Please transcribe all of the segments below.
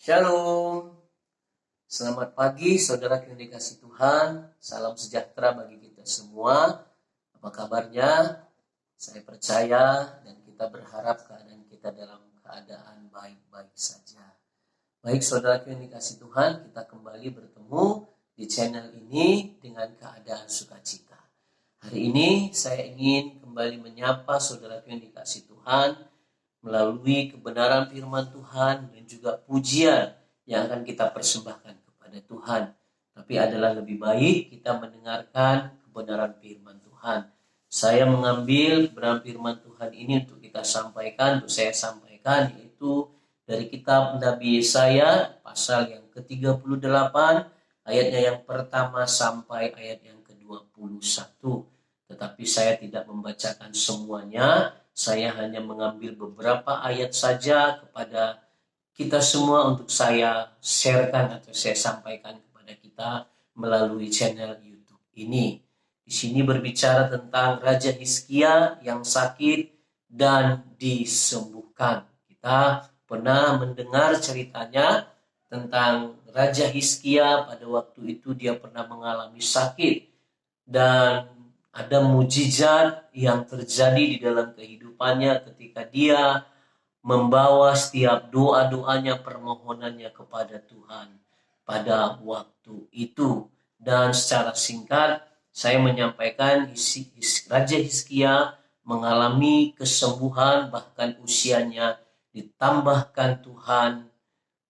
Shalom, selamat pagi saudara yang dikasih Tuhan, salam sejahtera bagi kita semua. Apa kabarnya? Saya percaya dan kita berharap keadaan kita dalam keadaan baik-baik saja. Baik saudara yang dikasih Tuhan, kita kembali bertemu di channel ini dengan keadaan sukacita. Hari ini saya ingin kembali menyapa saudara yang dikasih Tuhan melalui kebenaran firman Tuhan dan juga pujian yang akan kita persembahkan kepada Tuhan. Tapi adalah lebih baik kita mendengarkan kebenaran firman Tuhan. Saya mengambil kebenaran firman Tuhan ini untuk kita sampaikan, untuk saya sampaikan, yaitu dari kitab Nabi Yesaya pasal yang ke-38 ayatnya yang pertama sampai ayat yang ke-21. Tetapi saya tidak membacakan semuanya. Saya hanya mengambil beberapa ayat saja kepada kita semua untuk saya sharekan atau saya sampaikan kepada kita melalui channel YouTube ini. Di sini berbicara tentang Raja Hizkia yang sakit dan disembuhkan. Kita pernah mendengar ceritanya tentang Raja Hizkia. Pada waktu itu dia pernah mengalami sakit dan ada mujizat yang terjadi di dalam kehidupannya ketika dia membawa setiap doa-doanya, permohonannya kepada Tuhan pada waktu itu. Dan secara singkat saya menyampaikan Raja Hizkia mengalami kesembuhan, bahkan usianya ditambahkan Tuhan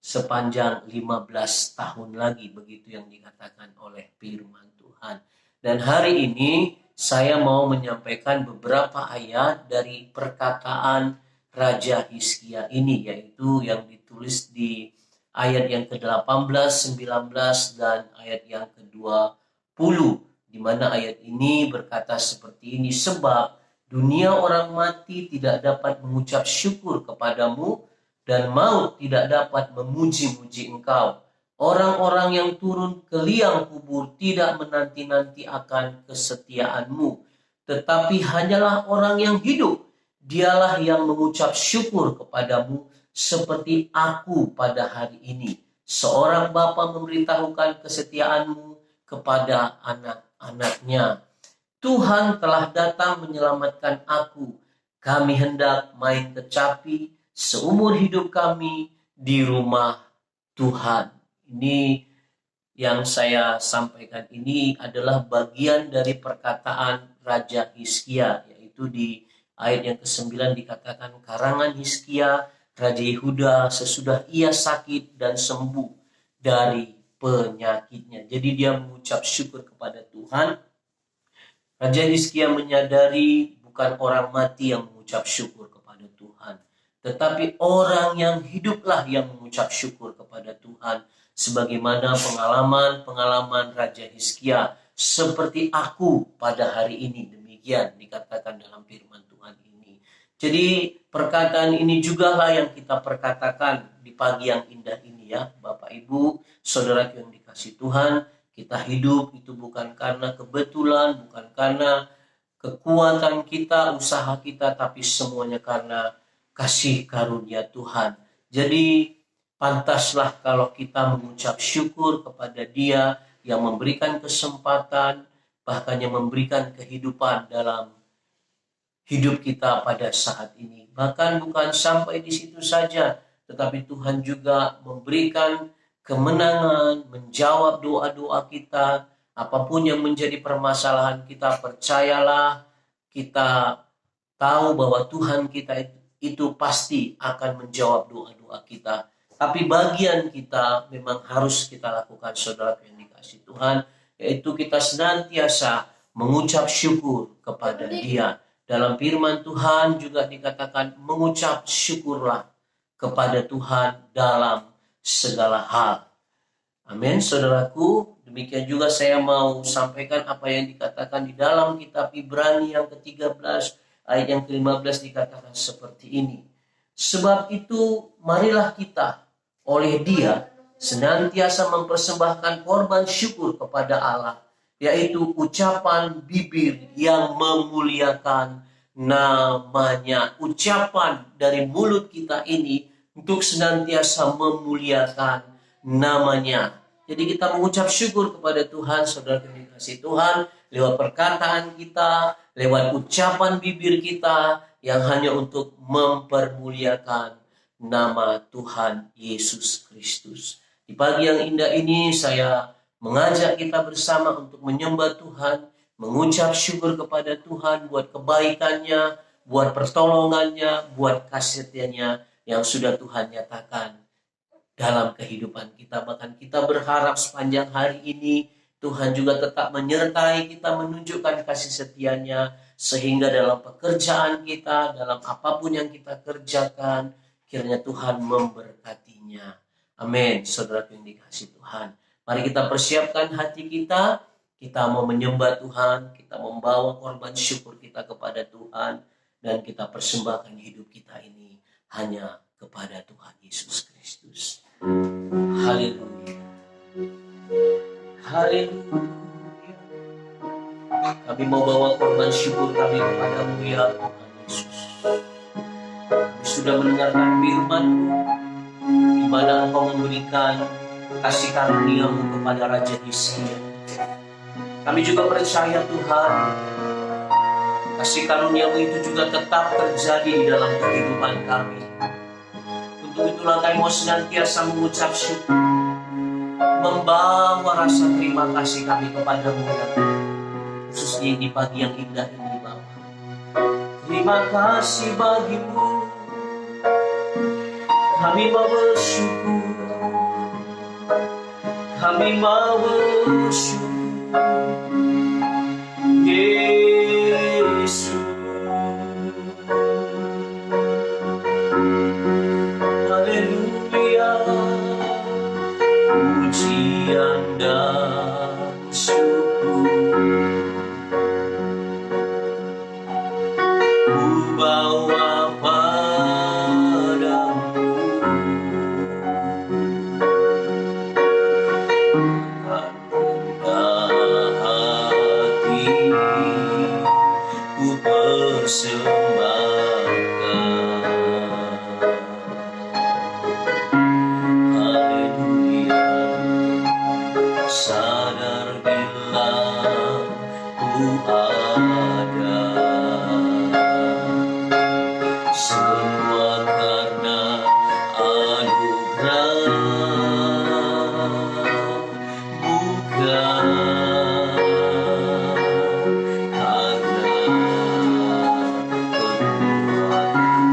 sepanjang 15 tahun lagi, begitu yang dikatakan oleh firman Tuhan. Dan hari ini saya mau menyampaikan beberapa ayat dari perkataan Raja Hizkia ini, yaitu yang ditulis di ayat yang ke-18, 19, dan ayat yang ke-20, di mana ayat ini berkata seperti ini: sebab dunia orang mati tidak dapat mengucap syukur kepadamu, dan maut tidak dapat memuji-muji engkau. Orang-orang yang turun ke liang kubur tidak menanti-nanti akan kesetiaanmu, tetapi hanyalah orang yang hidup, dialah yang mengucap syukur kepadamu, seperti aku pada hari ini. Seorang bapa memberitahukan kesetiaanmu kepada anak-anaknya. Tuhan telah datang menyelamatkan aku. Kami hendak main kecapi seumur hidup kami di rumah Tuhan. Ini yang saya sampaikan ini adalah bagian dari perkataan Raja Hizkia, yaitu di ayat yang ke-9 dikatakan, karangan Hizkia, Raja Yehuda, sesudah ia sakit dan sembuh dari penyakitnya. Jadi dia mengucap syukur kepada Tuhan. Raja Hizkia menyadari bukan orang mati yang mengucap syukur kepada Tuhan, tetapi orang yang hiduplah yang mengucap syukur kepada Tuhan. Sebagaimana pengalaman Raja Hizkia, seperti aku pada hari ini. Demikian dikatakan dalam firman Tuhan ini. Jadi perkataan ini juga lah yang kita perkatakan di pagi yang indah ini, ya Bapak Ibu, saudara yang dikasih Tuhan. Kita hidup itu bukan karena kebetulan, bukan karena kekuatan kita, usaha kita, tapi semuanya karena kasih karunia Tuhan. Jadi pantaslah kalau kita mengucap syukur kepada Dia yang memberikan kesempatan, bahkan yang memberikan kehidupan dalam hidup kita pada saat ini. Bahkan bukan sampai di situ saja, tetapi Tuhan juga memberikan kemenangan, menjawab doa-doa kita. Apapun yang menjadi permasalahan kita, percayalah, kita tahu bahwa Tuhan kita itu pasti akan menjawab doa-doa kita. Tapi bagian kita memang harus kita lakukan, saudara yang dikasih Tuhan, yaitu kita senantiasa mengucap syukur kepada Dia. Dalam firman Tuhan juga dikatakan mengucap syukurlah kepada Tuhan dalam segala hal. Amin, saudaraku. Demikian juga saya mau sampaikan apa yang dikatakan di dalam kitab Ibrani yang ke-13 ayat yang ke-15 dikatakan seperti ini. Sebab itu marilah kita oleh Dia senantiasa mempersembahkan korban syukur kepada Allah, yaitu ucapan bibir yang memuliakan namanya. Ucapan dari mulut kita ini untuk senantiasa memuliakan namanya. Jadi kita mengucap syukur kepada Tuhan, saudara yang dikasihi Tuhan, lewat perkataan kita, lewat ucapan bibir kita, yang hanya untuk mempermuliakan nama Tuhan Yesus Kristus. Di pagi yang indah ini saya mengajak kita bersama untuk menyembah Tuhan, mengucap syukur kepada Tuhan buat kebaikannya, buat pertolongannya, buat kasih setianya yang sudah Tuhan nyatakan dalam kehidupan kita. Bahkan kita berharap sepanjang hari ini Tuhan juga tetap menyertai kita, menunjukkan kasih setianya, sehingga dalam pekerjaan kita, dalam apapun yang kita kerjakan, kiranya Tuhan memberkatinya. Amin. Saudara yang dikasihi Tuhan, mari kita persiapkan hati kita. Kita mau menyembah Tuhan, kita membawa korban syukur kita kepada Tuhan, dan kita persembahkan hidup kita ini hanya kepada Tuhan Yesus Kristus. Haleluya. Haleluya. Kami mau bawa korban syukur kami kepadamu ya Tuhan Yesus. Kami sudah mendengarkan firman-Mu, di mana Engkau memberikan kasih karunia-Mu kepada Raja Hizkia. Kami juga percaya Tuhan, kasih karunia-Mu itu juga tetap terjadi di dalam kehidupan kami. Untuk itulah kami mau senantiasa mengucap syukur, membawa rasa terima kasih kami kepada-Mu ya Tuhan. Khususnya di pagi yang indah ini Bapa. Terima kasih bagi-Mu, kami mau bersyukur, kami mau bersyukur Yesus. Haleluya. Pujian dan syukur ku bawa padamu, dengan rendah hati ku persembahkan. Haleluya. Sadar bila ku ada, semua karena anugerah, bukan karena kekuatan.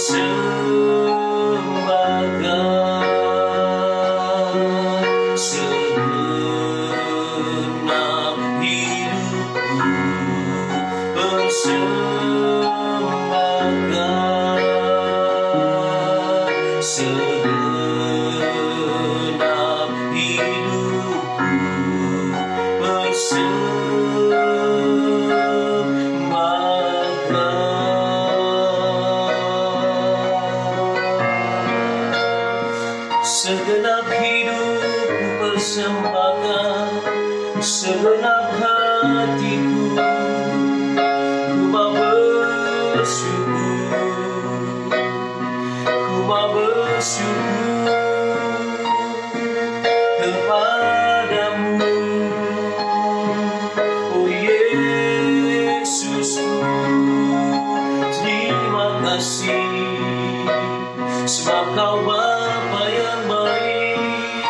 persembahkan segenap hidupku, persembahkan segenap hidupku, segenap hidupku persembahkan, segenap hatiku ku mau bersyukur, ku mau bersyukur kepadamu, oh Yesusku. Terima kasih sebab Kau Bapa yang baik,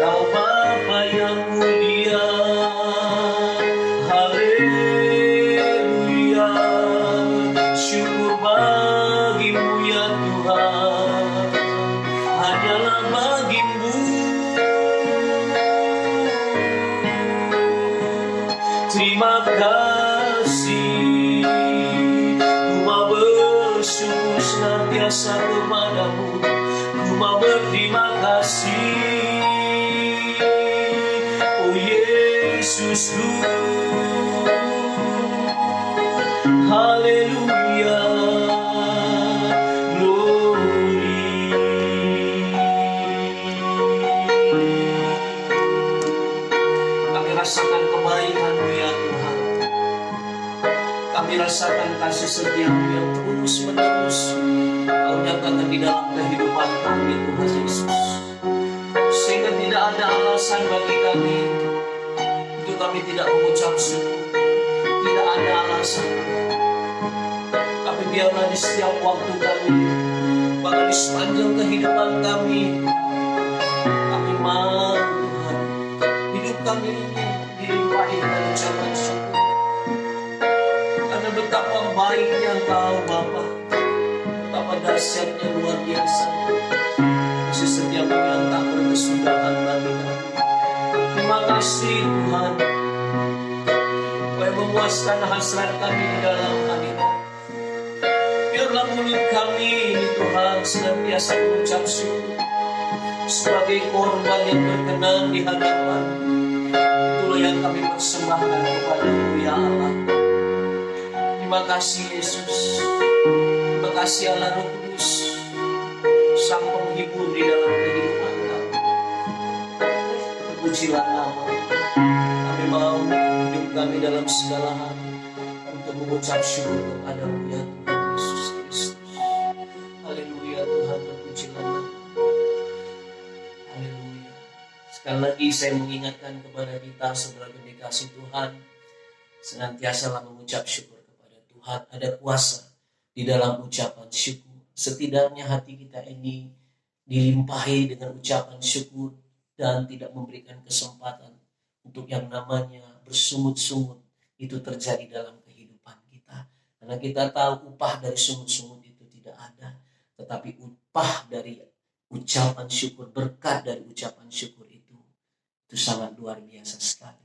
Kau Bapa yang mulia. Haleluya, syukur bagimu ya Tuhan, hanyalah bagimu. Terima kasih, ku mau bersyukur senantiasa kepadamu, ku mau berterima kasih, oh Yesusku. Haleluya, glory. Kami rasakan kebaikan-Mu ya Tuhan, kami rasakan kasih setia-Mu yang terus menerus Kau nyatakan di dalam kehidupan kami Tuhan Yesus, sehingga tidak ada alasan bagi kami untuk kami tidak mengucap syukur. Tidak ada alasan, tapi biarlah di setiap waktu kami, bahkan di sepanjang kehidupan kami mau Tuhan, hidup kami ini dilimpahi dengan ucapan syukur. Karena betapa baiknya Kau Bapa, betapa dahsyatnya luar biasa kasih setia-Mu yang tak berkesudahan bagi kami. Terima kasih Tuhan, yang memuaskan hasrat kami di dalam hadirat. Biarlah mulut kami ini Tuhan senantiasa mengucap syukur sebagai korban yang berkenan di hadapan. Itulah yang kami persembahkan kepada-Mu ya Allah. Terima kasih Yesus, terima kasih Allah Roh Kudus, Sang Penghibur di dalam kehidupan kami. Terpujilah nama. Kami mau hidup kami dalam segala hal untuk mengucap syukur kepada-Mu ya Tuhan Yesus Kristus. Haleluya Tuhan, terpujilah nama. Haleluya. Sekali lagi saya mengingatkan kepada kita saudara yang dikasihi Tuhan, senantiasalah mengucap syukur kepada Tuhan. Ada kuasa di dalam ucapan syukur. Setidaknya hati kita ini dilimpahi dengan ucapan syukur dan tidak memberikan kesempatan untuk yang namanya bersungut-sungut itu terjadi dalam kehidupan kita. Karena kita tahu upah dari sungut-sungut itu tidak ada, tetapi upah dari ucapan syukur, berkat dari ucapan syukur itu sangat luar biasa sekali.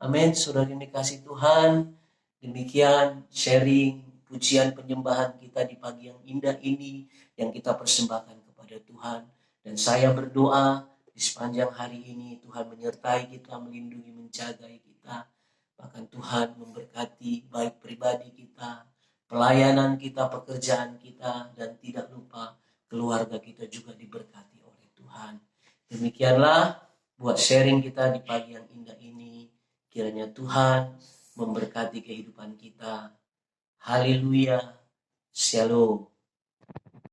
Amin. Saudara yang dikasihi Tuhan, demikian sharing pujian penyembahan kita di pagi yang indah ini yang kita persembahkan kepada Tuhan. Dan saya berdoa di sepanjang hari ini Tuhan menyertai kita, melindungi, menjaga kita. Bahkan Tuhan memberkati baik pribadi kita, pelayanan kita, pekerjaan kita, dan tidak lupa keluarga kita juga diberkati oleh Tuhan. Demikianlah buat sharing kita di pagi yang indah ini. Kiranya Tuhan memberkati kehidupan kita. Haleluya. Shalom.